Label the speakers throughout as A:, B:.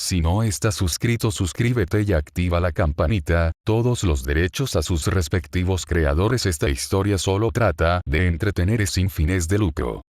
A: Si no estás suscrito, suscríbete y activa la campanita, todos los derechos a sus respectivos creadores. Esta historia solo trata de entretener sin fines de lucro.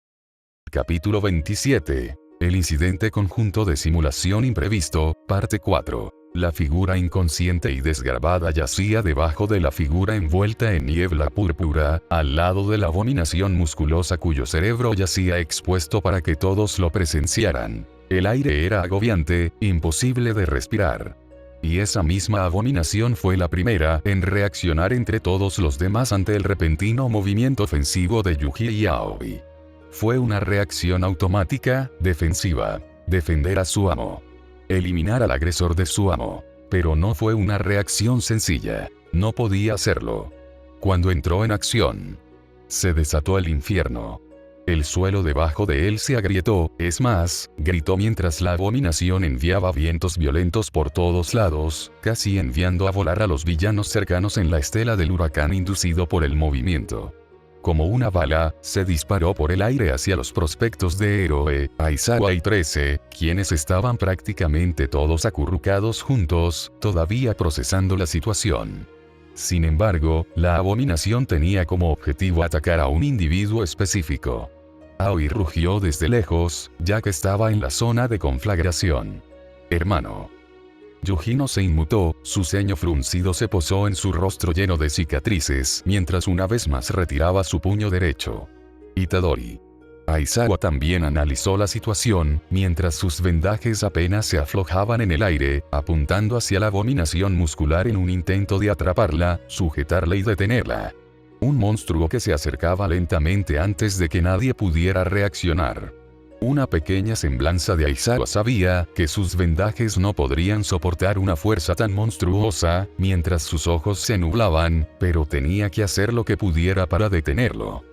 A: Capítulo 27. El incidente conjunto de simulación imprevisto, parte 4. La figura inconsciente y desgarbada yacía debajo de la figura envuelta en niebla púrpura, al lado de la abominación musculosa cuyo cerebro yacía expuesto para que todos lo presenciaran. El aire era agobiante, imposible de respirar. Y esa misma abominación fue la primera en reaccionar entre todos los demás ante el repentino movimiento ofensivo de Yuji y Aoi. Fue una reacción automática, defensiva. Defender a su amo. Eliminar al agresor de su amo. Pero no fue una reacción sencilla. No podía hacerlo. Cuando entró en acción, se desató el infierno. El suelo debajo de él se agrietó, es más, gritó mientras la abominación enviaba vientos violentos por todos lados, casi enviando a volar a los villanos cercanos en la estela del huracán inducido por el movimiento. Como una bala, se disparó por el aire hacia los prospectos de héroe, Aizawa y 13, quienes estaban prácticamente todos acurrucados juntos, todavía procesando la situación. Sin embargo, la abominación tenía como objetivo atacar a un individuo específico. Aoi rugió desde lejos, ya que estaba en la zona de conflagración. Hermano. Yuji no se inmutó, su ceño fruncido se posó en su rostro lleno de cicatrices, mientras una vez más retiraba su puño derecho. Itadori. Aizawa también analizó la situación, mientras sus vendajes apenas se aflojaban en el aire, apuntando hacia la abominación muscular en un intento de atraparla, sujetarla y detenerla. Un monstruo que se acercaba lentamente antes de que nadie pudiera reaccionar. Una pequeña semblanza de Aizawa sabía que sus vendajes no podrían soportar una fuerza tan monstruosa, mientras sus ojos se nublaban, pero tenía que hacer lo que pudiera para detenerlo.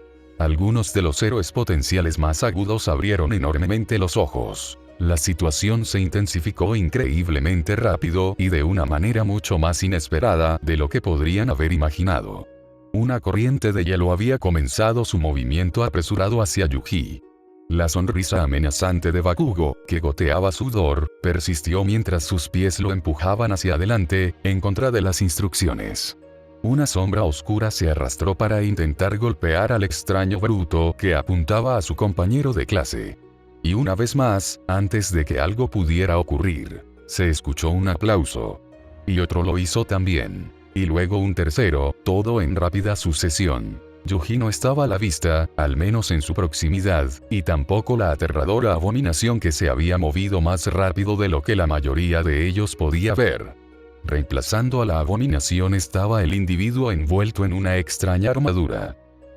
A: Algunos de los héroes potenciales más agudos abrieron enormemente los ojos. La situación se intensificó increíblemente rápido y de una manera mucho más inesperada de lo que podrían haber imaginado. Una corriente de hielo había comenzado su movimiento apresurado hacia Yuji. La sonrisa amenazante de Bakugo, que goteaba sudor, persistió mientras sus pies lo empujaban hacia adelante, en contra de las instrucciones. Una sombra oscura se arrastró para intentar golpear al extraño bruto que apuntaba a su compañero de clase. Y una vez más, antes de que algo pudiera ocurrir, se escuchó un aplauso. Y otro lo hizo también. Y luego un tercero, todo en rápida sucesión. Yuji no estaba a la vista, al menos en su proximidad, y tampoco la aterradora abominación que se había movido más rápido de lo que la mayoría de ellos podía ver. Reemplazando a la abominación estaba el individuo envuelto en una extraña armadura.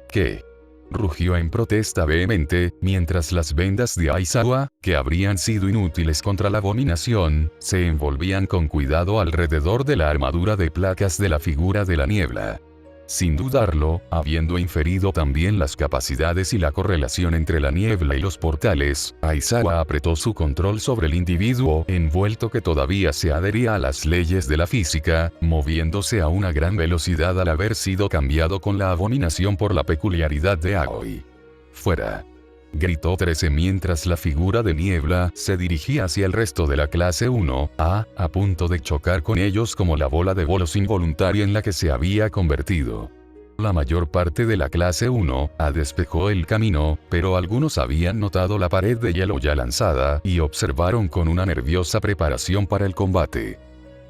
A: ¿Qué? Rugió en protesta vehemente, mientras las vendas de Aizawa, que habrían sido inútiles contra la abominación, se envolvían con cuidado alrededor de la armadura de placas de la figura de la niebla. Sin dudarlo, habiendo inferido también las capacidades y la correlación entre la niebla y los portales, Aizawa apretó su control sobre el individuo envuelto que todavía se adhería a las leyes de la física, moviéndose a una gran velocidad al haber sido cambiado con la abominación por la peculiaridad de Aoi. ¡Fuera! Gritó 13 mientras la figura de niebla se dirigía hacia el resto de la clase 1A, a punto de chocar con ellos como la bola de bolos involuntaria en la que se había convertido. La mayor parte de la clase 1A despejó el camino, pero algunos habían notado la pared de hielo ya lanzada y observaron con una nerviosa preparación para el combate.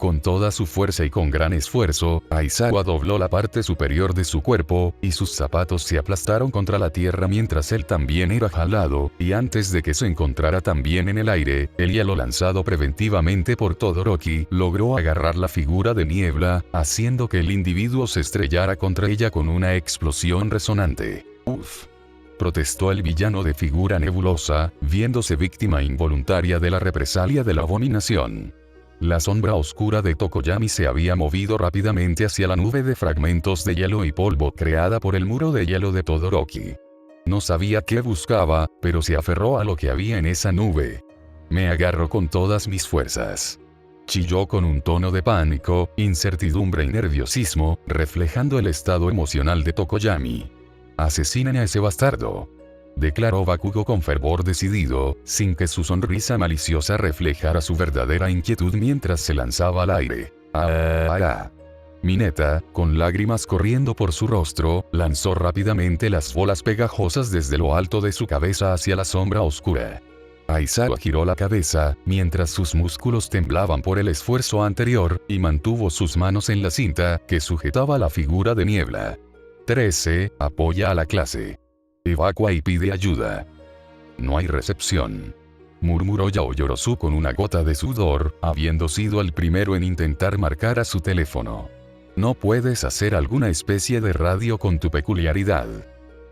A: Con toda su fuerza y con gran esfuerzo, Aizawa dobló la parte superior de su cuerpo, y sus zapatos se aplastaron contra la tierra mientras él también era jalado, y antes de que se encontrara también en el aire, el hielo lanzado preventivamente por Todoroki logró agarrar la figura de niebla, haciendo que el individuo se estrellara contra ella con una explosión resonante. ¡Uf! Protestó el villano de figura nebulosa, viéndose víctima involuntaria de la represalia de la abominación. La sombra oscura de Tokoyami se había movido rápidamente hacia la nube de fragmentos de hielo y polvo creada por el muro de hielo de Todoroki. No sabía qué buscaba, pero se aferró a lo que había en esa nube. Me agarro con todas mis fuerzas. Chilló con un tono de pánico, incertidumbre y nerviosismo, reflejando el estado emocional de Tokoyami. Asesinen a ese bastardo. declaró Bakugo con fervor decidido, sin que su sonrisa maliciosa reflejara su verdadera inquietud mientras se lanzaba al aire. Mineta, con lágrimas corriendo por su rostro, lanzó rápidamente las bolas pegajosas desde lo alto de su cabeza hacia la sombra oscura. Aizawa giró la cabeza, mientras sus músculos temblaban por el esfuerzo anterior, y mantuvo sus manos en la cinta que sujetaba la figura de niebla. 13. Apoya a la clase. Evacua y pide ayuda. No hay recepción, murmuró Yaoyorozu con una gota de sudor, habiendo sido el primero en intentar marcar a su teléfono. ¿No puedes hacer alguna especie de radio con tu peculiaridad?,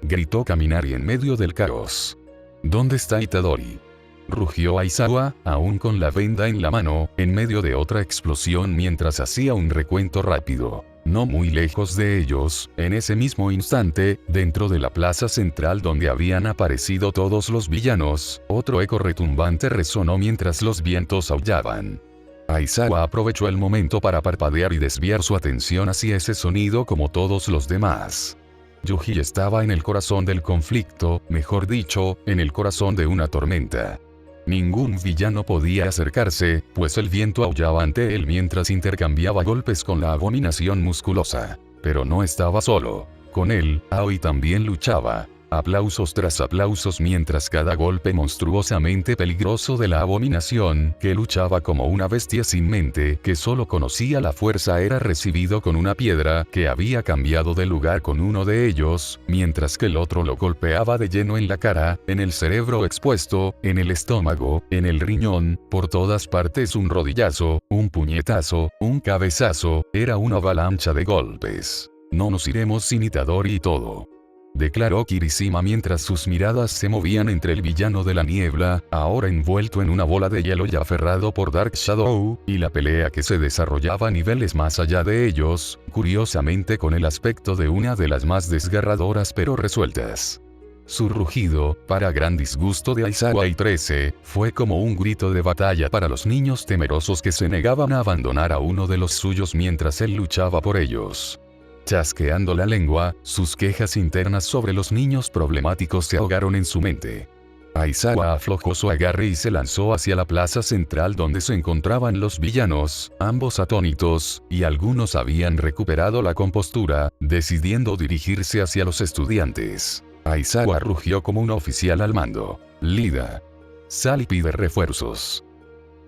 A: gritó Kaminari en medio del caos. ¿Dónde está Itadori?, rugió Aizawa, aún con la venda en la mano, en medio de otra explosión mientras hacía un recuento rápido. No muy lejos de ellos, en ese mismo instante, dentro de la plaza central donde habían aparecido todos los villanos, otro eco retumbante resonó mientras los vientos aullaban. Aizawa aprovechó el momento para parpadear y desviar su atención hacia ese sonido como todos los demás. Yuji estaba en el corazón del conflicto, mejor dicho, en el corazón de una tormenta. Ningún villano podía acercarse, pues el viento aullaba ante él mientras intercambiaba golpes con la abominación musculosa. Pero no estaba solo. Con él, Aoi también luchaba. Aplausos tras aplausos mientras cada golpe monstruosamente peligroso de la abominación, que luchaba como una bestia sin mente, que solo conocía la fuerza, era recibido con una piedra que había cambiado de lugar con uno de ellos, mientras que el otro lo golpeaba de lleno en la cara, en el cerebro expuesto, en el estómago, en el riñón, por todas partes. Un rodillazo, un puñetazo, un cabezazo, era una avalancha de golpes. No nos iremos sin Itadori y todo, declaró Kirishima mientras sus miradas se movían entre el villano de la niebla, ahora envuelto en una bola de hielo y aferrado por Dark Shadow, y la pelea que se desarrollaba a niveles más allá de ellos, curiosamente con el aspecto de una de las más desgarradoras pero resueltas. Su rugido, para gran disgusto de Aizawa y 13, fue como un grito de batalla para los niños temerosos que se negaban a abandonar a uno de los suyos mientras él luchaba por ellos. Chasqueando la lengua, sus quejas internas sobre los niños problemáticos se ahogaron en su mente. Aizawa aflojó su agarre y se lanzó hacia la plaza central donde se encontraban los villanos, ambos atónitos, y algunos habían recuperado la compostura, decidiendo dirigirse hacia los estudiantes. Aizawa rugió como un oficial al mando. Lida, sal y pide refuerzos.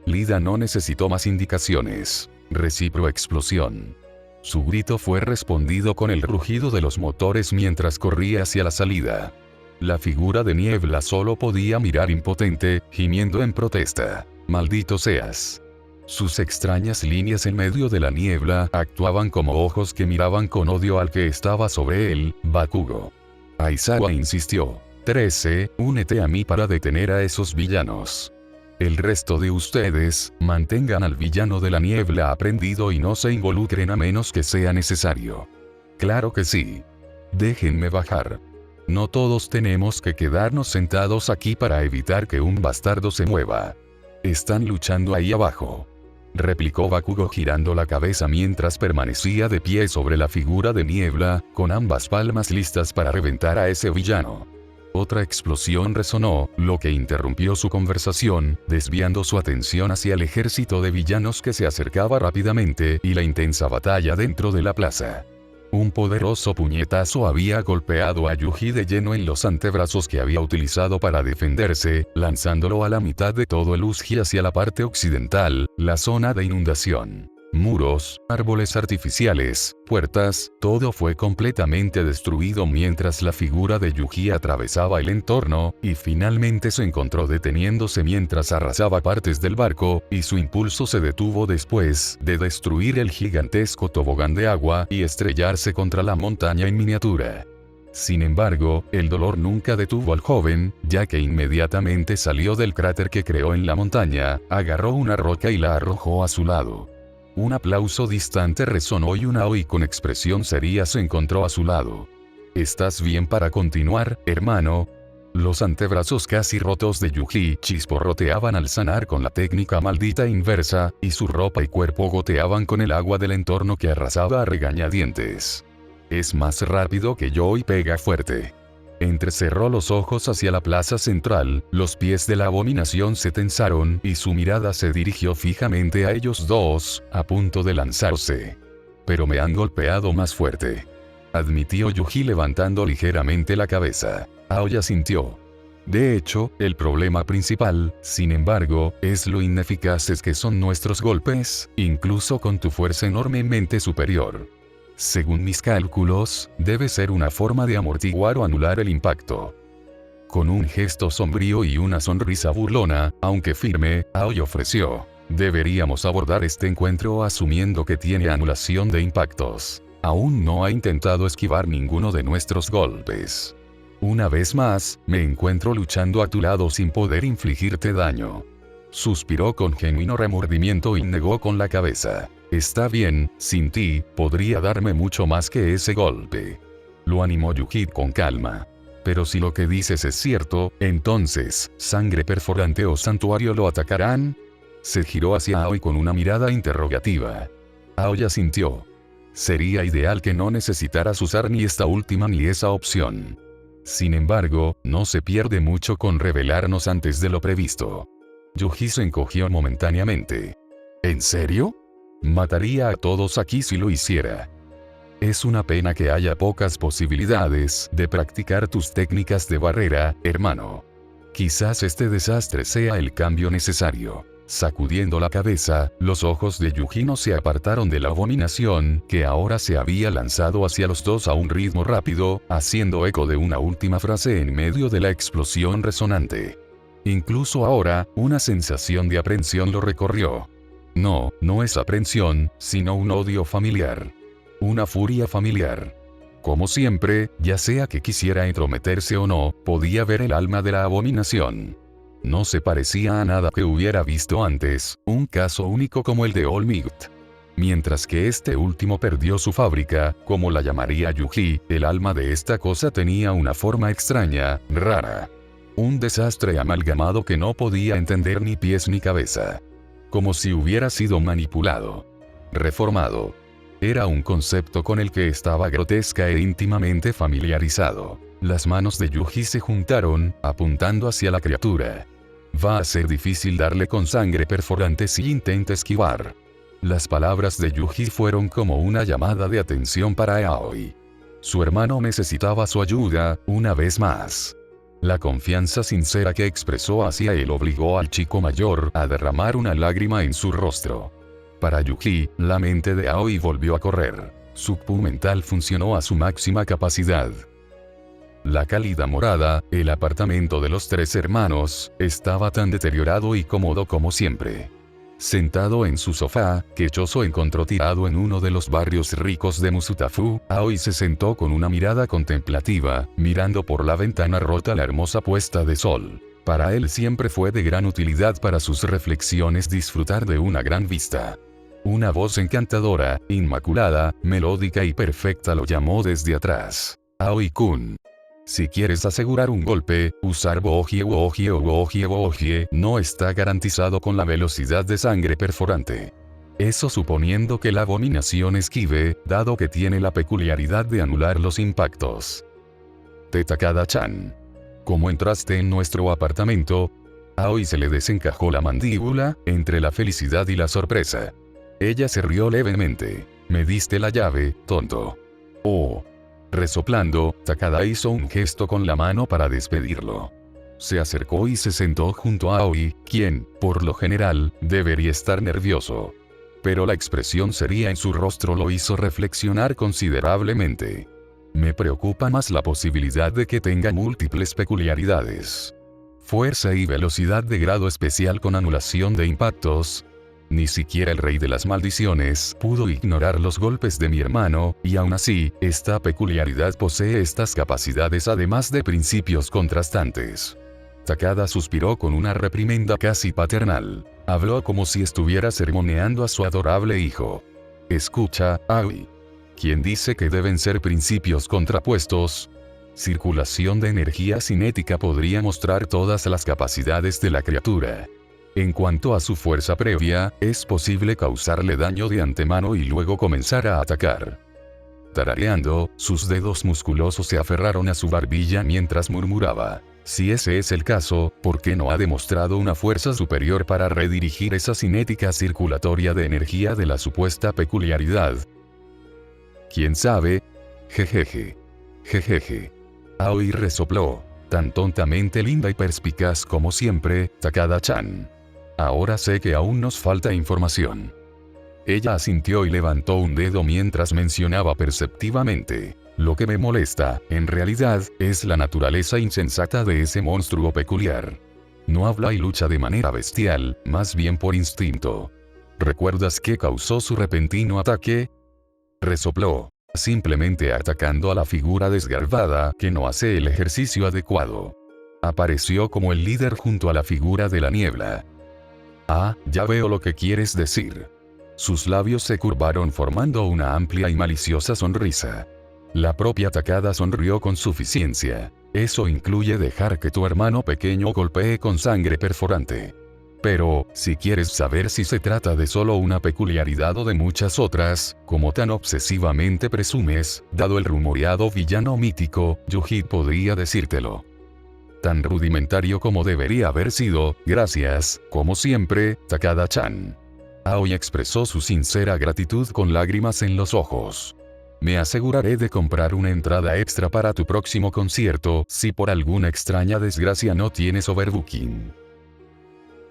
A: Lida no necesitó más indicaciones. Recipro explosión. Su grito fue respondido con el rugido de los motores mientras corría hacia la salida. La figura de niebla solo podía mirar impotente, gimiendo en protesta. Maldito seas. Sus extrañas líneas en medio de la niebla actuaban como ojos que miraban con odio al que estaba sobre él, Bakugo. Aizawa insistió. 13, únete a mí para detener a esos villanos. El resto de ustedes, mantengan al villano de la niebla aprendido y no se involucren a menos que sea necesario. Claro que sí. Déjenme bajar. No todos tenemos que quedarnos sentados aquí para evitar que un bastardo se mueva. Están luchando ahí abajo, replicó Bakugo girando la cabeza mientras permanecía de pie sobre la figura de niebla, con ambas palmas listas para reventar a ese villano. Otra explosión resonó, lo que interrumpió su conversación, desviando su atención hacia el ejército de villanos que se acercaba rápidamente y la intensa batalla dentro de la plaza. Un poderoso puñetazo había golpeado a Yuji de lleno en los antebrazos que había utilizado para defenderse, lanzándolo a la mitad de todo el Uzji hacia la parte occidental, la zona de inundación. Muros, árboles artificiales, puertas, todo fue completamente destruido mientras la figura de Yuji atravesaba el entorno, y finalmente se encontró deteniéndose mientras arrasaba partes del barco, y su impulso se detuvo después de destruir el gigantesco tobogán de agua y estrellarse contra la montaña en miniatura. Sin embargo, el dolor nunca detuvo al joven, ya que inmediatamente salió del cráter que creó en la montaña, agarró una roca y la arrojó a su lado. Un aplauso distante resonó y una Aoi con expresión seria se encontró a su lado. ¿Estás bien para continuar, hermano? Los antebrazos casi rotos de Yuji chisporroteaban al sanar con la técnica maldita inversa, y su ropa y cuerpo goteaban con el agua del entorno que arrasaba a regañadientes. Es más rápido que yo y pega fuerte. Entrecerró los ojos hacia la plaza central, los pies de la abominación se tensaron y su mirada se dirigió fijamente a ellos dos, a punto de lanzarse. Pero me han golpeado más fuerte, admitió Yuji levantando ligeramente la cabeza. Aoya sintió. De hecho, el problema principal, sin embargo, es lo ineficaces que son nuestros golpes, incluso con tu fuerza enormemente superior. Según mis cálculos, debe ser una forma de amortiguar o anular el impacto. Con un gesto sombrío y una sonrisa burlona, aunque firme, Aoya ofreció. Deberíamos abordar este encuentro asumiendo que tiene anulación de impactos. Aún no ha intentado esquivar ninguno de nuestros golpes. Una vez más, me encuentro luchando a tu lado sin poder infligirte daño. Suspiró con genuino remordimiento y negó con la cabeza. Está bien, sin ti, podría darme mucho más que ese golpe. Lo animó Yuji con calma. Pero si lo que dices es cierto, entonces, ¿sangre perforante o santuario lo atacarán? Se giró hacia Aoi con una mirada interrogativa. Aoya sintió. Sería ideal que no necesitaras usar ni esta última ni esa opción. Sin embargo, no se pierde mucho con revelarnos antes de lo previsto. Yuji se encogió momentáneamente. ¿En serio? Mataría a todos aquí si lo hiciera. Es una pena que haya pocas posibilidades de practicar tus técnicas de barrera, hermano. Quizás este desastre sea el cambio necesario. Sacudiendo la cabeza, los ojos de Yuji no se apartaron de la abominación, que ahora se había lanzado hacia los dos a un ritmo rápido, haciendo eco de una última frase en medio de la explosión resonante. Incluso ahora, una sensación de aprensión lo recorrió. No, no es aprensión, sino un odio familiar. Una furia familiar. Como siempre, ya sea que quisiera entrometerse o no, podía ver el alma de la abominación. No se parecía a nada que hubiera visto antes, un caso único como el de All Might. Mientras que este último perdió su fábrica, como la llamaría Yuji, el alma de esta cosa tenía una forma extraña, rara. Un desastre amalgamado que no podía entender ni pies ni cabeza. Como si hubiera sido manipulado. Reformado. Era un concepto con el que estaba grotesca e íntimamente familiarizado. Las manos de Yuji se juntaron, apuntando hacia la criatura. Va a ser difícil darle con sangre perforante si intenta esquivar. Las palabras de Yuji fueron como una llamada de atención para Aoi. Su hermano necesitaba su ayuda, una vez más. La confianza sincera que expresó hacia él obligó al chico mayor a derramar una lágrima en su rostro. Para Yuji, la mente de Aoi volvió a correr. Su Q mental funcionó a su máxima capacidad. La cálida morada, el apartamento de los tres hermanos, estaba tan deteriorado y cómodo como siempre. Sentado en su sofá, que Choso encontró tirado en uno de los barrios ricos de Musutafu, Aoi se sentó con una mirada contemplativa, mirando por la ventana rota la hermosa puesta de sol. Para él siempre fue de gran utilidad para sus reflexiones disfrutar de una gran vista. Una voz encantadora, inmaculada, melódica y perfecta lo llamó desde atrás. Aoi-kun. Si quieres asegurar un golpe, usar Wohie Wohie o Wohie Wohie no está garantizado con la velocidad de sangre perforante. Eso suponiendo que la abominación esquive, dado que tiene la peculiaridad de anular los impactos. Takada-chan. ¿Cómo entraste en nuestro apartamento? Aoi se le desencajó la mandíbula, entre la felicidad y la sorpresa. Ella se rió levemente. Me diste la llave, tonto. Oh. Resoplando, Takada hizo un gesto con la mano para despedirlo. Se acercó y se sentó junto a Aoi, quien, por lo general, debería estar nervioso. Pero la expresión seria en su rostro lo hizo reflexionar considerablemente. Me preocupa más la posibilidad de que tenga múltiples peculiaridades. Fuerza y velocidad de grado especial con anulación de impactos. Ni siquiera el rey de las maldiciones pudo ignorar los golpes de mi hermano, y aún así, esta peculiaridad posee estas capacidades además de principios contrastantes. Takada suspiró con una reprimenda casi paternal. Habló como si estuviera sermoneando a su adorable hijo. Escucha, Aoi. ¿Quién dice que deben ser principios contrapuestos? Circulación de energía cinética podría mostrar todas las capacidades de la criatura. En cuanto a su fuerza previa, es posible causarle daño de antemano y luego comenzar a atacar. Tarareando, sus dedos musculosos se aferraron a su barbilla mientras murmuraba. Si ese es el caso, ¿por qué no ha demostrado una fuerza superior para redirigir esa cinética circulatoria de energía de la supuesta peculiaridad? ¿Quién sabe? Jejeje. Jejeje. Aoi resopló. Tan tontamente linda y perspicaz como siempre, Takada-chan. Ahora sé que aún nos falta información. Ella asintió y levantó un dedo mientras mencionaba perceptivamente. Lo que me molesta, en realidad, es la naturaleza insensata de ese monstruo peculiar. No habla y lucha de manera bestial, más bien por instinto. ¿Recuerdas qué causó su repentino ataque? Resopló. Simplemente atacando a la figura desgarbada que no hace el ejercicio adecuado. Apareció como el líder junto a la figura de la niebla. Ah, ya veo lo que quieres decir. Sus labios se curvaron formando una amplia y maliciosa sonrisa. La propia Takada sonrió con suficiencia. Eso incluye dejar que tu hermano pequeño golpee con sangre perforante. Pero, si quieres saber si se trata de solo una peculiaridad o de muchas otras, como tan obsesivamente presumes, dado el rumoreado villano mítico, Yuji podría decírtelo. Tan rudimentario como debería haber sido, gracias, como siempre, Takada-chan. Aoi expresó su sincera gratitud con lágrimas en los ojos. Me aseguraré de comprar una entrada extra para tu próximo concierto, si por alguna extraña desgracia no tienes overbooking.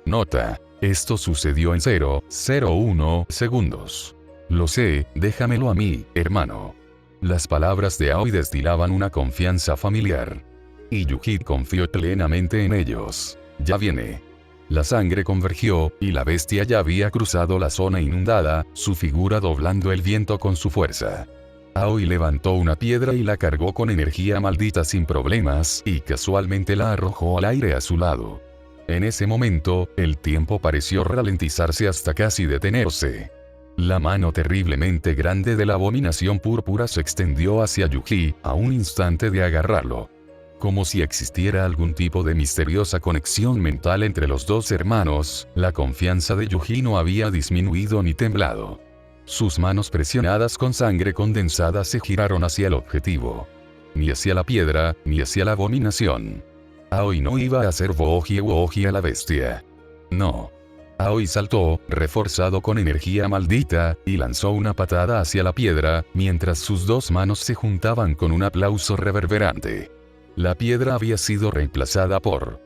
A: Nota. Esto sucedió en 0,01 segundos. Lo sé, déjamelo a mí, hermano. Las palabras de Aoi destilaban una confianza familiar. Y Yuji confió plenamente en ellos. Ya viene. La sangre convergió, y la bestia ya había cruzado la zona inundada, su figura doblando el viento con su fuerza. Aoi levantó una piedra y la cargó con energía maldita sin problemas, y casualmente la arrojó al aire a su lado. En ese momento, el tiempo pareció ralentizarse hasta casi detenerse. La mano terriblemente grande de la abominación púrpura se extendió hacia Yuji, a un instante de agarrarlo. Como si existiera algún tipo de misteriosa conexión mental entre los dos hermanos, la confianza de Yuji no había disminuido ni temblado. Sus manos presionadas con sangre condensada se giraron hacia el objetivo. Ni hacia la piedra, ni hacia la abominación. Aoi no iba a hacer woji a la bestia. No. Aoi saltó, reforzado con energía maldita, y lanzó una patada hacia la piedra, mientras sus dos manos se juntaban con un aplauso reverberante. La piedra había sido reemplazada por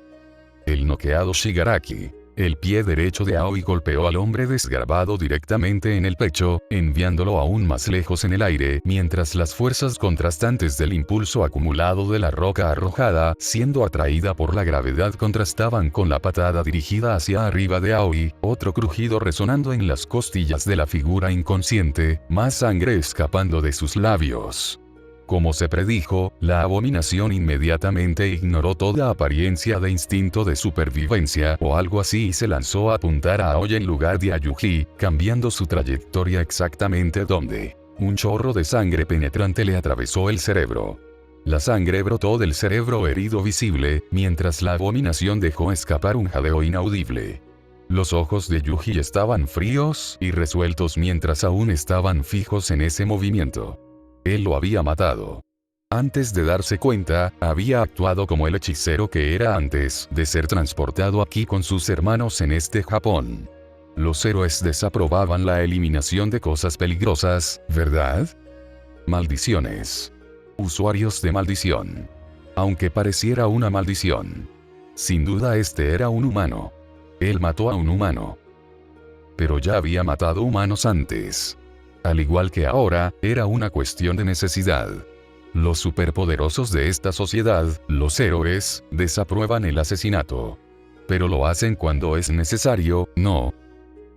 A: el noqueado Shigaraki. El pie derecho de Aoi golpeó al hombre desgarbado directamente en el pecho, enviándolo aún más lejos en el aire, mientras las fuerzas contrastantes del impulso acumulado de la roca arrojada, siendo atraída por la gravedad, contrastaban con la patada dirigida hacia arriba de Aoi, otro crujido resonando en las costillas de la figura inconsciente, más sangre escapando de sus labios. Como se predijo, la abominación inmediatamente ignoró toda apariencia de instinto de supervivencia o algo así y se lanzó a apuntar a Aoi en lugar de a Yuji, cambiando su trayectoria exactamente donde un chorro de sangre penetrante le atravesó el cerebro. La sangre brotó del cerebro herido visible, mientras la abominación dejó escapar un jadeo inaudible. Los ojos de Yuji estaban fríos y resueltos mientras aún estaban fijos en ese movimiento. Él lo había matado. Antes de darse cuenta, había actuado como el hechicero que era antes de ser transportado aquí con sus hermanos en este Japón. Los héroes desaprobaban la eliminación de cosas peligrosas, ¿verdad? Maldiciones. Usuarios de maldición. Aunque pareciera una maldición. Sin duda este era un humano. Él mató a un humano. Pero ya había matado humanos antes. Al igual que ahora, era una cuestión de necesidad. Los superpoderosos de esta sociedad, los héroes, desaprueban el asesinato. Pero lo hacen cuando es necesario, ¿no?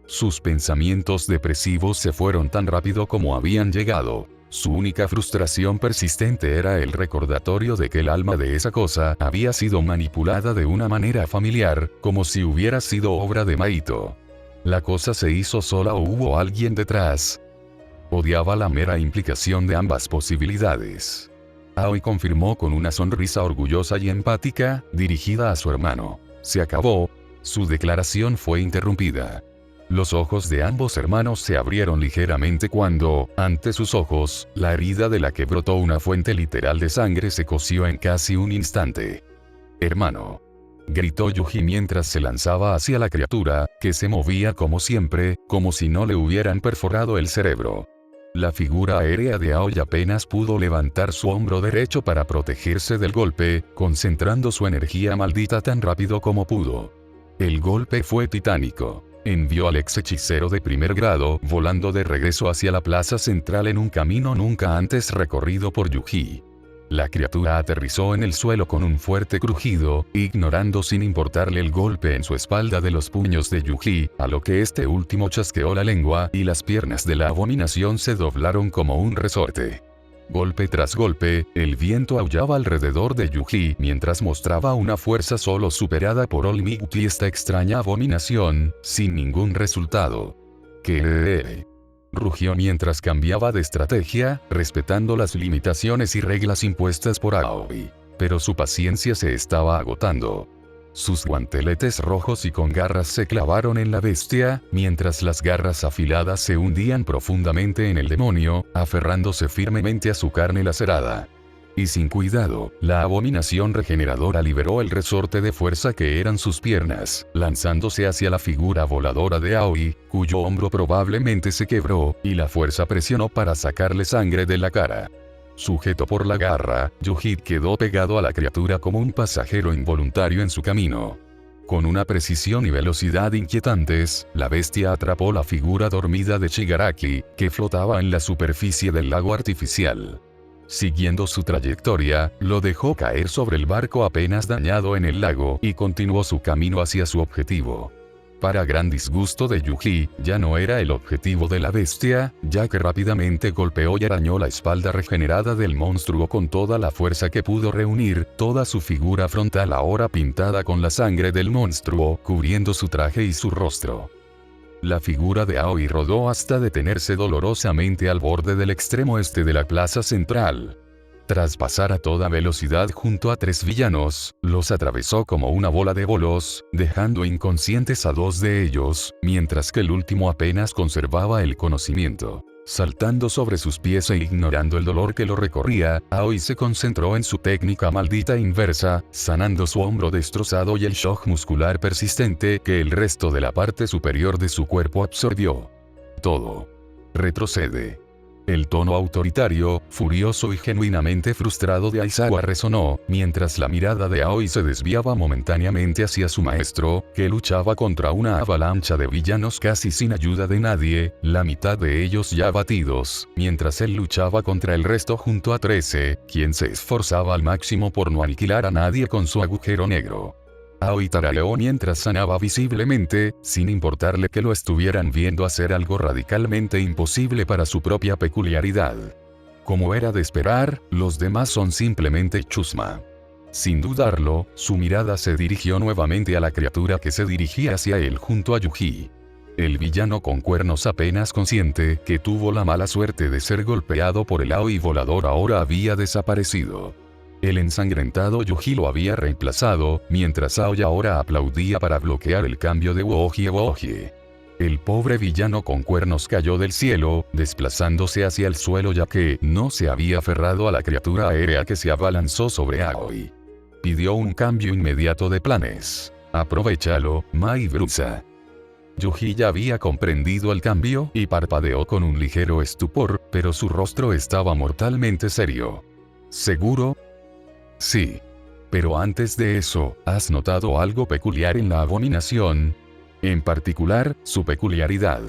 A: Sus pensamientos depresivos se fueron tan rápido como habían llegado. Su única frustración persistente era el recordatorio de que el alma de esa cosa había sido manipulada de una manera familiar, como si hubiera sido obra de Maito. ¿La cosa se hizo sola o hubo alguien detrás? Odiaba la mera implicación de ambas posibilidades. Aoi confirmó con una sonrisa orgullosa y empática, dirigida a su hermano. Se acabó. Su declaración fue interrumpida. Los ojos de ambos hermanos se abrieron ligeramente cuando, ante sus ojos, la herida de la que brotó una fuente literal de sangre se cosió en casi un instante. «Hermano», gritó Yuji mientras se lanzaba hacia la criatura, que se movía como siempre, como si no le hubieran perforado el cerebro. La figura aérea de Aoi apenas pudo levantar su hombro derecho para protegerse del golpe, concentrando su energía maldita tan rápido como pudo. El golpe fue titánico. Envió al ex hechicero de primer grado volando de regreso hacia la plaza central en un camino nunca antes recorrido por Yuji. La criatura aterrizó en el suelo con un fuerte crujido, ignorando sin importarle el golpe en su espalda de los puños de Yuji, a lo que este último chasqueó la lengua y las piernas de la abominación se doblaron como un resorte. Golpe tras golpe, el viento aullaba alrededor de Yuji mientras mostraba una fuerza solo superada por Olmigt y esta extraña abominación, sin ningún resultado. ¿Qué? Rugió mientras cambiaba de estrategia, respetando las limitaciones y reglas impuestas por Aoi. Pero su paciencia se estaba agotando. Sus guanteletes rojos y con garras se clavaron en la bestia, mientras las garras afiladas se hundían profundamente en el demonio, aferrándose firmemente a su carne lacerada. Y sin cuidado, la abominación regeneradora liberó el resorte de fuerza que eran sus piernas, lanzándose hacia la figura voladora de Aoi, cuyo hombro probablemente se quebró, y la fuerza presionó para sacarle sangre de la cara. Sujeto por la garra, Yuji quedó pegado a la criatura como un pasajero involuntario en su camino. Con una precisión y velocidad inquietantes, la bestia atrapó la figura dormida de Shigaraki, que flotaba en la superficie del lago artificial. Siguiendo su trayectoria, lo dejó caer sobre el barco apenas dañado en el lago y continuó su camino hacia su objetivo. Para gran disgusto de Yuji, ya no era el objetivo de la bestia, ya que rápidamente golpeó y arañó la espalda regenerada del monstruo con toda la fuerza que pudo reunir, toda su figura frontal ahora pintada con la sangre del monstruo, cubriendo su traje y su rostro. La figura de Aoi rodó hasta detenerse dolorosamente al borde del extremo este de la plaza central. Tras pasar a toda velocidad junto a 3 villanos, los atravesó como una bola de bolos, dejando inconscientes a 2 de ellos, mientras que el último apenas conservaba el conocimiento. Saltando sobre sus pies e ignorando el dolor que lo recorría, Aoi se concentró en su técnica maldita inversa, sanando su hombro destrozado y el shock muscular persistente que el resto de la parte superior de su cuerpo absorbió. Todo. Retrocede. El tono autoritario, furioso y genuinamente frustrado de Aizawa resonó, mientras la mirada de Aoi se desviaba momentáneamente hacia su maestro, que luchaba contra una avalancha de villanos casi sin ayuda de nadie, la mitad de ellos ya abatidos, mientras él luchaba contra el resto junto a 13, quien se esforzaba al máximo por no aniquilar a nadie con su agujero negro. Aoi tarareó mientras sanaba visiblemente, sin importarle que lo estuvieran viendo hacer algo radicalmente imposible para su propia peculiaridad. Como era de esperar, los demás son simplemente chusma. Sin dudarlo, su mirada se dirigió nuevamente a la criatura que se dirigía hacia él junto a Yuji. El villano con cuernos apenas consciente que tuvo la mala suerte de ser golpeado por el Aoi volador ahora había desaparecido. El ensangrentado Yuji lo había reemplazado, mientras Aoi ahora aplaudía para bloquear el cambio de Woji. El pobre villano con cuernos cayó del cielo, desplazándose hacia el suelo ya que no se había aferrado a la criatura aérea que se abalanzó sobre Aoi. Pidió un cambio inmediato de planes. Aprovechalo, Mai Brusa. Yuji ya había comprendido el cambio y parpadeó con un ligero estupor, pero su rostro estaba mortalmente serio. ¿Seguro? Sí. Pero antes de eso, ¿has notado algo peculiar en la abominación? En particular, su peculiaridad.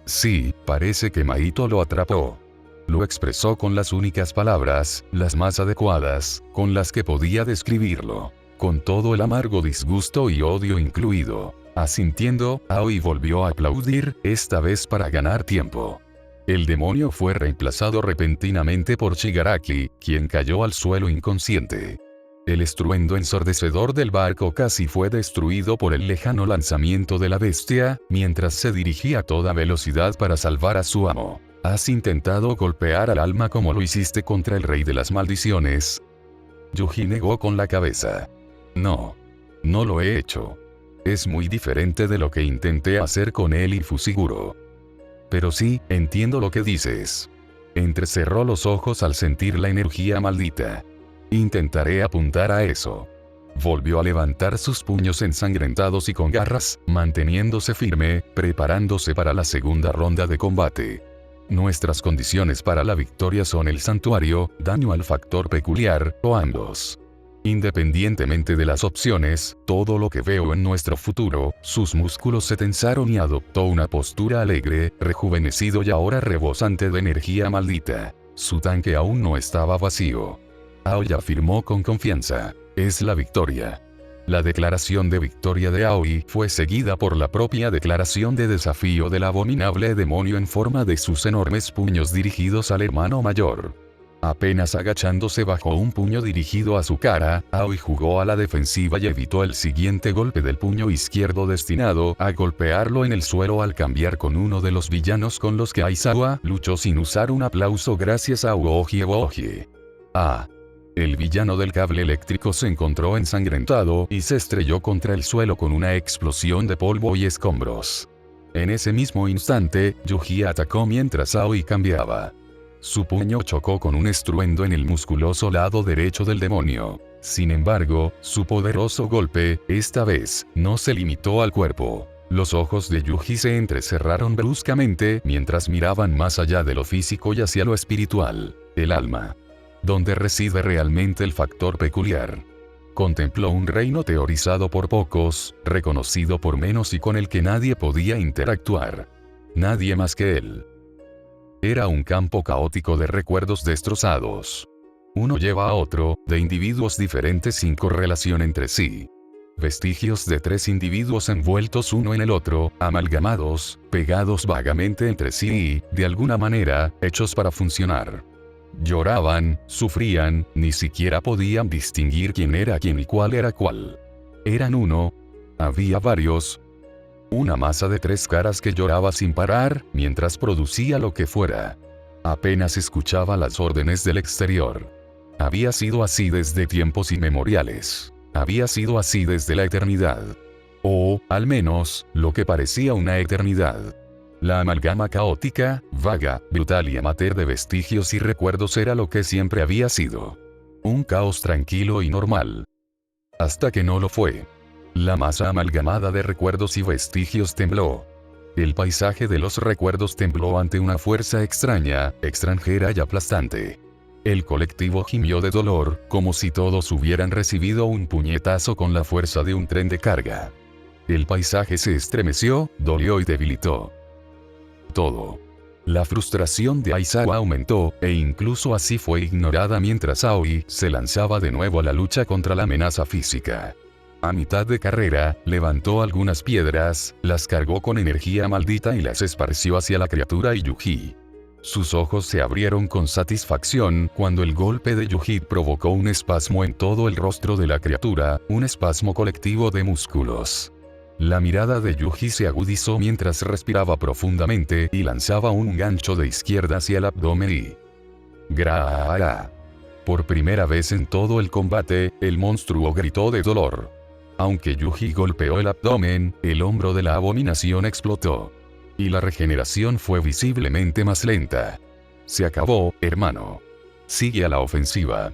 A: Sí, parece que Maito lo atrapó. Lo expresó con las únicas palabras, las más adecuadas, con las que podía describirlo. Con todo el amargo disgusto y odio incluido. Asintiendo, Aoi volvió a aplaudir, esta vez para ganar tiempo. El demonio fue reemplazado repentinamente por Shigaraki, quien cayó al suelo inconsciente. El estruendo ensordecedor del barco casi fue destruido por el lejano lanzamiento de la bestia, mientras se dirigía a toda velocidad para salvar a su amo. ¿Has intentado golpear al alma como lo hiciste contra el rey de las maldiciones? Yuji negó con la cabeza. No. No lo he hecho. es muy diferente de lo que intenté hacer con él y Fushiguro. Pero sí, entiendo lo que dices. Entrecerró los ojos al sentir la energía maldita. Intentaré apuntar a eso. Volvió a levantar sus puños ensangrentados y con garras, manteniéndose firme, preparándose para la segunda ronda de combate. Nuestras condiciones para la victoria son el santuario, daño al factor peculiar, o ambos. Independientemente de las opciones, todo lo que veo en nuestro futuro, sus músculos se tensaron y adoptó una postura alegre, rejuvenecido y ahora rebosante de energía maldita. Su tanque aún no estaba vacío. Aoi afirmó con confianza. Es la victoria. La declaración de victoria de Aoi fue seguida por la propia declaración de desafío del abominable demonio en forma de sus enormes puños dirigidos al hermano mayor. Apenas agachándose bajo un puño dirigido a su cara, Aoi jugó a la defensiva y evitó el siguiente golpe del puño izquierdo destinado a golpearlo en el suelo al cambiar con uno de los villanos con los que Aizawa luchó sin usar un aplauso gracias a Uohie. El villano del cable eléctrico se encontró ensangrentado y se estrelló contra el suelo con una explosión de polvo y escombros. En ese mismo instante, Yuji atacó mientras Aoi cambiaba. Su puño chocó con un estruendo en el musculoso lado derecho del demonio. Sin embargo, su poderoso golpe, esta vez, no se limitó al cuerpo. Los ojos de Yuji se entrecerraron bruscamente mientras miraban más allá de lo físico y hacia lo espiritual, el alma. Donde reside realmente el factor peculiar. Contempló un reino teorizado por pocos, reconocido por menos y con el que nadie podía interactuar. Nadie más que él. Era un campo caótico de recuerdos destrozados. Uno lleva a otro, de individuos diferentes sin correlación entre sí. Vestigios de tres individuos envueltos uno en el otro, amalgamados, pegados vagamente entre sí y, de alguna manera, hechos para funcionar. Lloraban, sufrían, ni siquiera podían distinguir quién era quién y cuál era cuál. Eran uno. Había varios. Una masa de tres caras que lloraba sin parar, mientras producía lo que fuera. Apenas escuchaba las órdenes del exterior. Había sido así desde tiempos inmemoriales. Había sido así desde la eternidad. O, al menos, lo que parecía una eternidad. La amalgama caótica, vaga, brutal y amateur de vestigios y recuerdos era lo que siempre había sido. Un caos tranquilo y normal. Hasta que no lo fue. La masa amalgamada de recuerdos y vestigios tembló. El paisaje de los recuerdos tembló ante una fuerza extraña, extranjera y aplastante. El colectivo gimió de dolor, como si todos hubieran recibido un puñetazo con la fuerza de un tren de carga. El paisaje se estremeció, dolió y debilitó. Todo. La frustración de Aizawa aumentó, e incluso así fue ignorada mientras Aoi se lanzaba de nuevo a la lucha contra la amenaza física. A mitad de carrera, levantó algunas piedras, las cargó con energía maldita y las esparció hacia la criatura y Yuji. Sus ojos se abrieron con satisfacción cuando el golpe de Yuji provocó un espasmo en todo el rostro de la criatura, un espasmo colectivo de músculos. La mirada de Yuji se agudizó mientras respiraba profundamente y lanzaba un gancho de izquierda hacia el abdomen y... ¡Gra! Por primera vez en todo el combate, el monstruo gritó de dolor. Aunque Yuji golpeó el abdomen, el hombro de la abominación explotó. Y la regeneración fue visiblemente más lenta. Se acabó, hermano. Sigue a la ofensiva.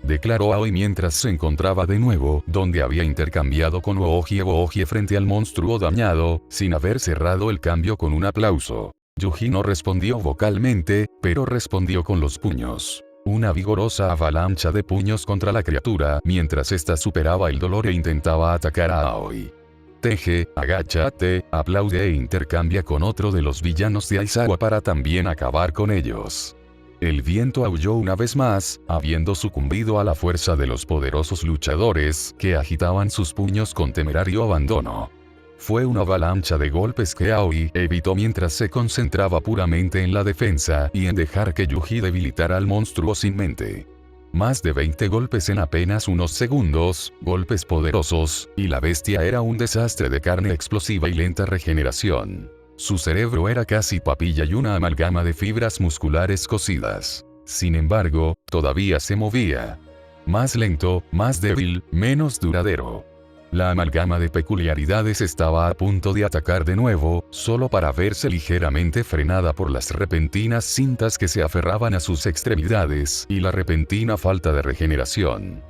A: Declaró Aoi mientras se encontraba de nuevo donde había intercambiado con Uohie frente al monstruo dañado, sin haber cerrado el cambio con un aplauso. Yuji no respondió vocalmente, pero respondió con los puños. Una vigorosa avalancha de puños contra la criatura mientras ésta superaba el dolor e intentaba atacar a Aoi. Teje, agáchate, aplaude e intercambia con otro de los villanos de Aizawa para también acabar con ellos. El viento aulló una vez más, habiendo sucumbido a la fuerza de los poderosos luchadores que agitaban sus puños con temerario abandono. Fue una avalancha de golpes que Aoi evitó mientras se concentraba puramente en la defensa y en dejar que Yuji debilitara al monstruo sin mente. Más de 20 golpes en apenas unos segundos, golpes poderosos, y la bestia era un desastre de carne explosiva y lenta regeneración. Su cerebro era casi papilla y una amalgama de fibras musculares cosidas. Sin embargo, todavía se movía. Más lento, más débil, menos duradero. La amalgama de peculiaridades estaba a punto de atacar de nuevo, solo para verse ligeramente frenada por las repentinas cintas que se aferraban a sus extremidades y la repentina falta de regeneración.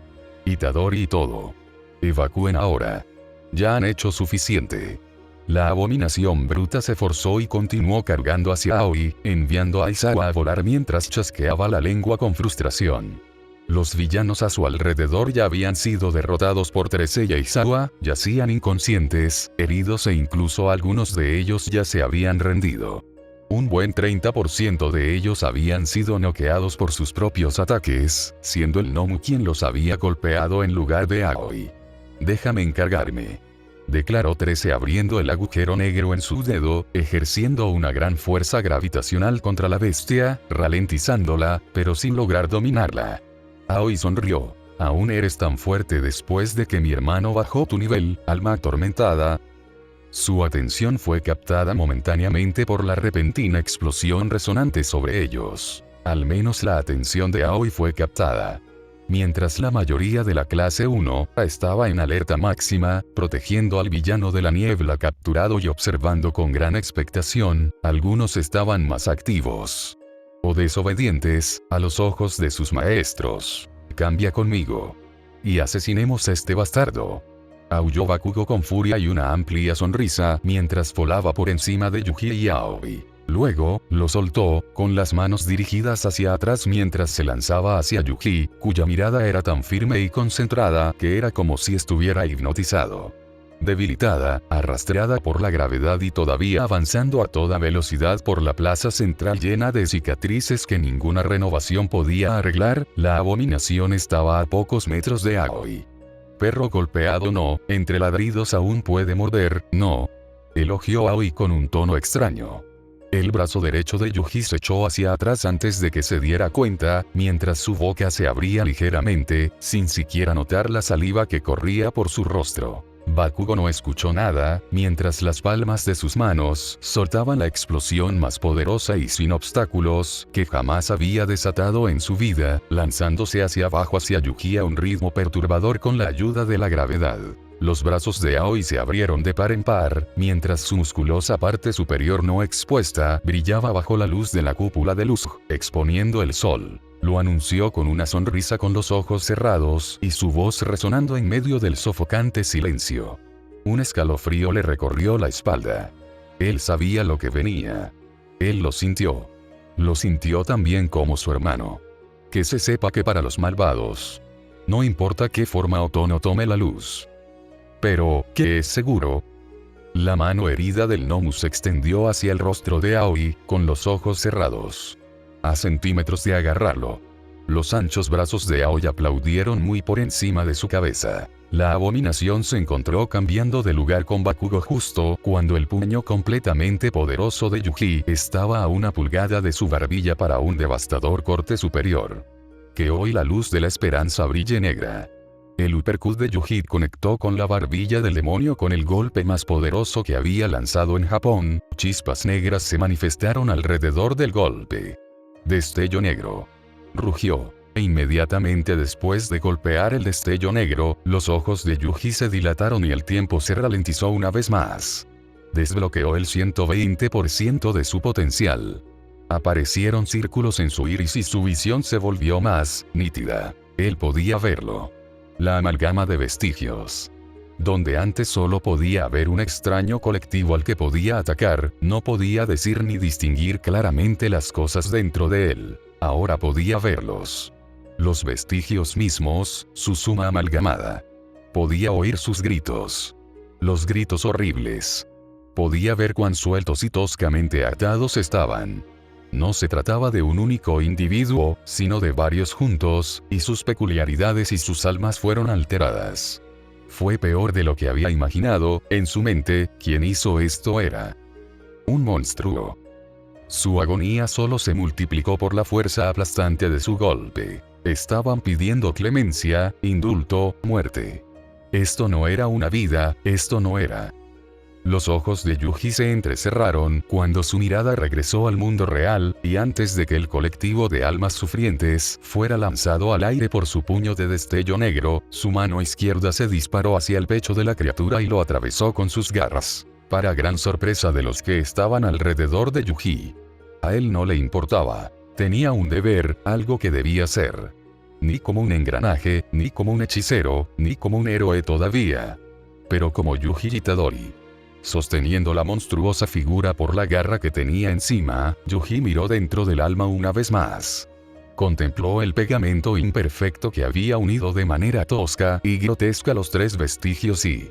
A: Itadori y todo. Evacúen ahora. Ya han hecho suficiente. La abominación bruta se forzó y continuó cargando hacia Aoi, enviando a Aizawa a volar mientras chasqueaba la lengua con frustración. Los villanos a su alrededor ya habían sido derrotados por Terese y Aizawa, yacían inconscientes, heridos e incluso algunos de ellos ya se habían rendido. Un buen 30% de ellos habían sido noqueados por sus propios ataques, siendo el Nomu quien los había golpeado en lugar de Aoi. «Déjame encargarme», declaró Terese abriendo el agujero negro en su dedo, ejerciendo una gran fuerza gravitacional contra la bestia, ralentizándola, pero sin lograr dominarla. Aoi sonrió. «¿Aún eres tan fuerte después de que mi hermano bajó tu nivel, alma atormentada?» Su atención fue captada momentáneamente por la repentina explosión resonante sobre ellos. Al menos la atención de Aoi fue captada. Mientras la mayoría de la clase 1 estaba en alerta máxima, protegiendo al villano de la niebla capturado y observando con gran expectación, algunos estaban más activos o desobedientes, a los ojos de sus maestros. «Cambia conmigo. Y asesinemos a este bastardo», aulló Bakugo con furia y una amplia sonrisa mientras volaba por encima de Yuji y Aoi. Luego, lo soltó, con las manos dirigidas hacia atrás mientras se lanzaba hacia Yuji, cuya mirada era tan firme y concentrada que era como si estuviera hipnotizado. Debilitada, arrastrada por la gravedad y todavía avanzando a toda velocidad por la plaza central llena de cicatrices que ninguna renovación podía arreglar, la abominación estaba a pocos metros de Aoi. «Perro golpeado no, entre ladridos aún puede morder, no», elogió Aoi con un tono extraño. El brazo derecho de Yuji se echó hacia atrás antes de que se diera cuenta, mientras su boca se abría ligeramente, sin siquiera notar la saliva que corría por su rostro. Bakugo no escuchó nada, mientras las palmas de sus manos soltaban la explosión más poderosa y sin obstáculos que jamás había desatado en su vida, lanzándose hacia abajo hacia Yuji a un ritmo perturbador con la ayuda de la gravedad. Los brazos de Aoi se abrieron de par en par, mientras su musculosa parte superior no expuesta brillaba bajo la luz de la cúpula de luz, exponiendo el sol. Lo anunció con una sonrisa con los ojos cerrados y su voz resonando en medio del sofocante silencio. Un escalofrío le recorrió la espalda. Él sabía lo que venía. Él lo sintió. Lo sintió también como su hermano. Que se sepa que para los malvados, no importa qué forma o tono tome la luz. Pero, ¿qué es seguro? La mano herida del Nomu se extendió hacia el rostro de Aoi, con los ojos cerrados. A centímetros de agarrarlo. Los anchos brazos de Aoi aplaudieron muy por encima de su cabeza. La abominación se encontró cambiando de lugar con Bakugo justo cuando el puño completamente poderoso de Yuji estaba a una pulgada de su barbilla para un devastador corte superior. Que hoy la luz de la esperanza brille negra. El uppercut de Yuji conectó con la barbilla del demonio con el golpe más poderoso que había lanzado en Japón. Chispas negras se manifestaron alrededor del golpe. Destello negro. Rugió. E inmediatamente después de golpear el destello negro, los ojos de Yuji se dilataron y el tiempo se ralentizó una vez más. Desbloqueó el 120% de su potencial. Aparecieron círculos en su iris y su visión se volvió más nítida. Él podía verlo. La amalgama de vestigios. Donde antes solo podía haber un extraño colectivo al que podía atacar, no podía decir ni distinguir claramente las cosas dentro de él. Ahora podía verlos. Los vestigios mismos, su suma amalgamada. Podía oír sus gritos. Los gritos horribles. Podía ver cuán sueltos y toscamente atados estaban. No se trataba de un único individuo, sino de varios juntos, y sus peculiaridades y sus almas fueron alteradas. Fue peor de lo que había imaginado. En su mente, quien hizo esto era un monstruo. Su agonía solo se multiplicó por la fuerza aplastante de su golpe. Estaban pidiendo clemencia, indulto, muerte. Esto no era una vida, esto no era. Los ojos de Yuji se entrecerraron cuando su mirada regresó al mundo real, y antes de que el colectivo de almas sufrientes fuera lanzado al aire por su puño de destello negro, su mano izquierda se disparó hacia el pecho de la criatura y lo atravesó con sus garras. Para gran sorpresa de los que estaban alrededor de Yuji. A él no le importaba. Tenía un deber, algo que debía hacer. Ni como un engranaje, ni como un hechicero, ni como un héroe todavía. Pero como Yuji Itadori. Sosteniendo la monstruosa figura por la garra que tenía encima, Yuji miró dentro del alma una vez más. Contempló el pegamento imperfecto que había unido de manera tosca y grotesca los tres vestigios y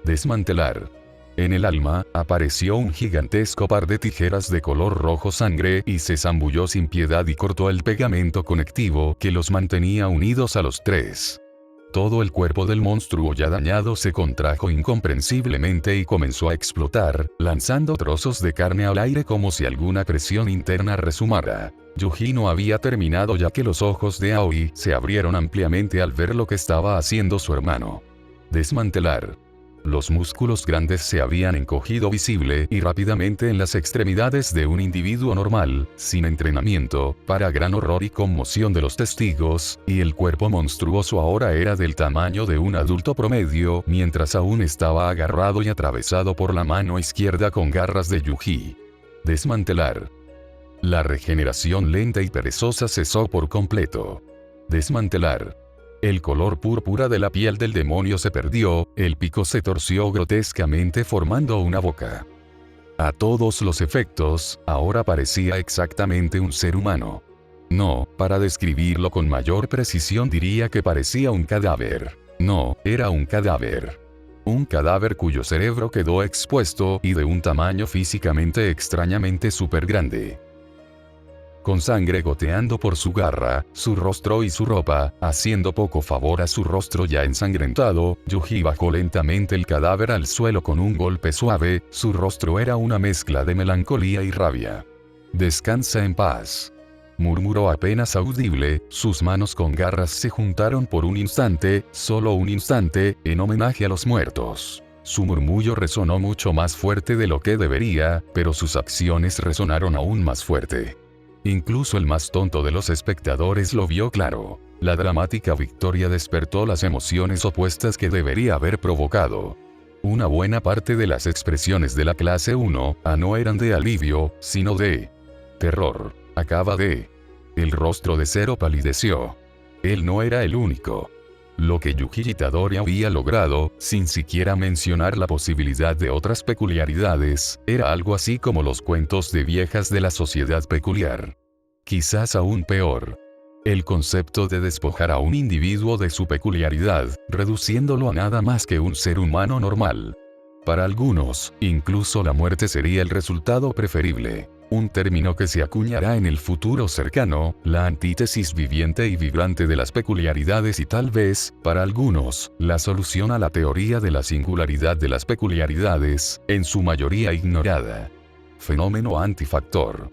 A: desmantelar. En el alma, apareció un gigantesco par de tijeras de color rojo sangre y se zambulló sin piedad y cortó el pegamento conectivo que los mantenía unidos a los tres. Todo el cuerpo del monstruo ya dañado se contrajo incomprensiblemente y comenzó a explotar, lanzando trozos de carne al aire como si alguna presión interna resumara. Yuji no había terminado ya que los ojos de Aoi se abrieron ampliamente al ver lo que estaba haciendo su hermano. Desmantelar. Los músculos grandes se habían encogido visible y rápidamente en las extremidades de un individuo normal, sin entrenamiento, para gran horror y conmoción de los testigos, y el cuerpo monstruoso ahora era del tamaño de un adulto promedio, mientras aún estaba agarrado y atravesado por la mano izquierda con garras de Yuji. Desmantelar. La regeneración lenta y perezosa cesó por completo. Desmantelar. El color púrpura de la piel del demonio se perdió, el pico se torció grotescamente formando una boca. A todos los efectos, ahora parecía exactamente un ser humano. No, para describirlo con mayor precisión diría que parecía un cadáver. No, era un cadáver. Un cadáver cuyo cerebro quedó expuesto y de un tamaño físicamente extrañamente súper grande. Con sangre goteando por su garra, su rostro y su ropa, haciendo poco favor a su rostro ya ensangrentado, Yuji bajó lentamente el cadáver al suelo con un golpe suave, su rostro era una mezcla de melancolía y rabia. «Descansa en paz», murmuró apenas audible, sus manos con garras se juntaron por un instante, solo un instante, en homenaje a los muertos. Su murmullo resonó mucho más fuerte de lo que debería, pero sus acciones resonaron aún más fuerte. Incluso el más tonto de los espectadores lo vio claro. La dramática victoria despertó las emociones opuestas que debería haber provocado. Una buena parte de las expresiones de la clase 1A no eran de alivio, sino de terror. Acaba de. El rostro de Zero palideció. Él no era el único. Lo que Yuji Itadori había logrado, sin siquiera mencionar la posibilidad de otras peculiaridades, era algo así como los cuentos de viejas de la sociedad peculiar. Quizás aún peor. El concepto de despojar a un individuo de su peculiaridad, reduciéndolo a nada más que un ser humano normal. Para algunos, incluso la muerte sería el resultado preferible. Un término que se acuñará en el futuro cercano, la antítesis viviente y vibrante de las peculiaridades y tal vez, para algunos, la solución a la teoría de la singularidad de las peculiaridades, en su mayoría ignorada. Fenómeno antifactor.